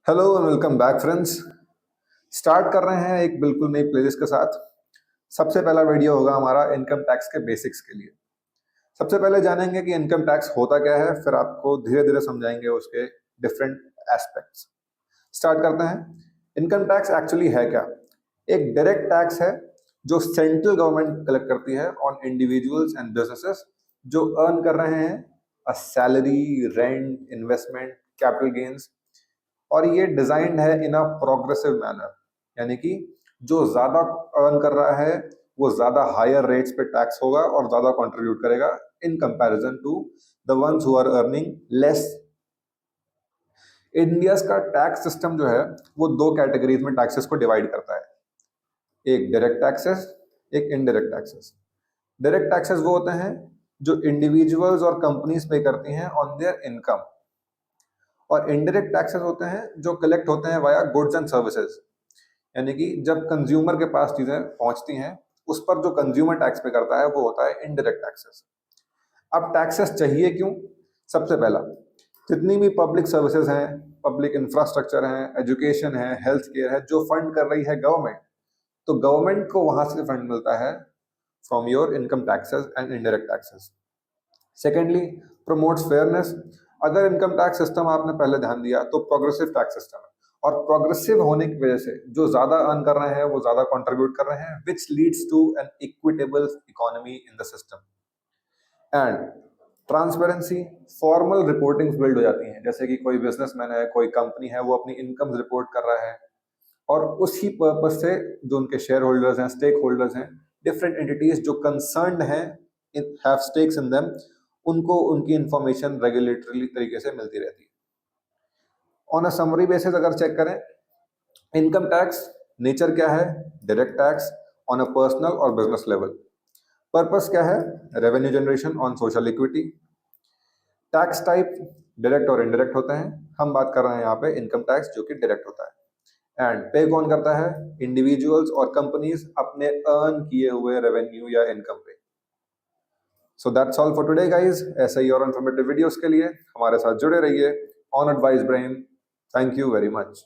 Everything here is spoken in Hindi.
Hello and welcome back friends. Start कर रहे हैं एक बिल्कुल नई प्लेलिस्ट के साथ। सबसे पहला वीडियो होगा हमारा इनकम टैक्स के बेसिक्स के लिए। सबसे पहले जानेंगे कि इनकम टैक्स होता क्या है, फिर आपको धीरे धीरे समझाएंगे उसके डिफरेंट एस्पेक्ट्स। स्टार्ट करते हैं। इनकम टैक्स एक्चुअली है क्या? एक डायरेक्ट टैक्स है जो सेंट्रल गवर्नमेंट कलेक्ट करती है ऑन इंडिविजुअल्स एंड बिजनेसेस जो अर्न कर रहे हैं a salary, rent, investment, capital gains. और ये डिजाइंड है इन अ प्रोग्रेसिव मैनर, यानी कि जो ज्यादा अर्न कर रहा है वो ज्यादा हायर रेट्स पे टैक्स होगा और ज्यादा कंट्रीब्यूट करेगा in comparison to the ones who are earning less. India का टैक्स सिस्टम जो है वो दो कैटेगरीज में टैक्सेस को डिवाइड करता है, एक डायरेक्ट टैक्सेस, एक इनडायरेक्ट टैक्सेस। डायरेक्ट टैक्सेस वो होते हैं जो इंडिविजुअल्स और कंपनीज पे करती हैं ऑन देयर इनकम, और इनडायरेक्ट टैक्सेस होते हैं जो कलेक्ट होते हैं वाया गुड्स एंड सर्विसेज, यानी कि जब कंज्यूमर के पास चीजें पहुंचती हैं उस पर जो कंज्यूमर टैक्स पे करता है वो होता है इनडायरेक्ट टैक्सेस। अब टैक्सेस चाहिए क्यों? सबसे पहला, जितनी भी पब्लिक सर्विसेज हैं, पब्लिक इंफ्रास्ट्रक्चर है, एजुकेशन है, हेल्थ केयर है, जो फंड कर रही है गवर्नमेंट, तो गवर्नमेंट को वहां से फंड मिलता है from your income taxes and indirect taxes. Secondly, promotes fairness. अगर इनकम टैक्स सिस्टम आपने पहले ध्यान दिया तो प्रोग्रेसिव टैक्स सिस्टम है, और प्रोग्रेसिव होने की वजह से जो ज्यादा अर्न कर रहे हैं वो ज्यादा कंट्रीब्यूट कर रहे हैं, which leads to an equitable economy in the system. And transparency, formal reporting build हो जाती हैं, जैसे कि कोई बिजनेसमैन है, कोई कंपनी है, वो अपनी इनकम रिपोर्ट कर रहा है, और उसी पर्पज से जो उनके शेयर होल्डर्स हैं, स्टेक होल्डर्स हैं, डिफरेंट एंटिटीज जो कंसर्न्ड हैं, हैव स्टेक्स इन देम, उनको उनकी इंफॉर्मेशन रेगुलेटरी तरीके से मिलती रहती है। ऑन अ समरी बेसिस अगर चेक करें, इनकम टैक्स नेचर क्या है? Direct tax on a personal और बिजनेस लेवल। पर्पस क्या है? Revenue generation on social equity. Tax type direct और इनडायरेक्ट होते हैं, हम बात कर रहे हैं यहाँ पे इनकम टैक्स जो कि डायरेक्ट होता है। एंड पे कौन करता है? इंडिविजुअल्स और कंपनीज अपने अर्न किए हुए रेवेन्यू या इनकम पे। So that's all for today guys. ऐसे ही और इन्फॉर्मेटिव वीडियोस के लिए हमारे साथ जुड़े रहिए on advice brain. Thank you very much.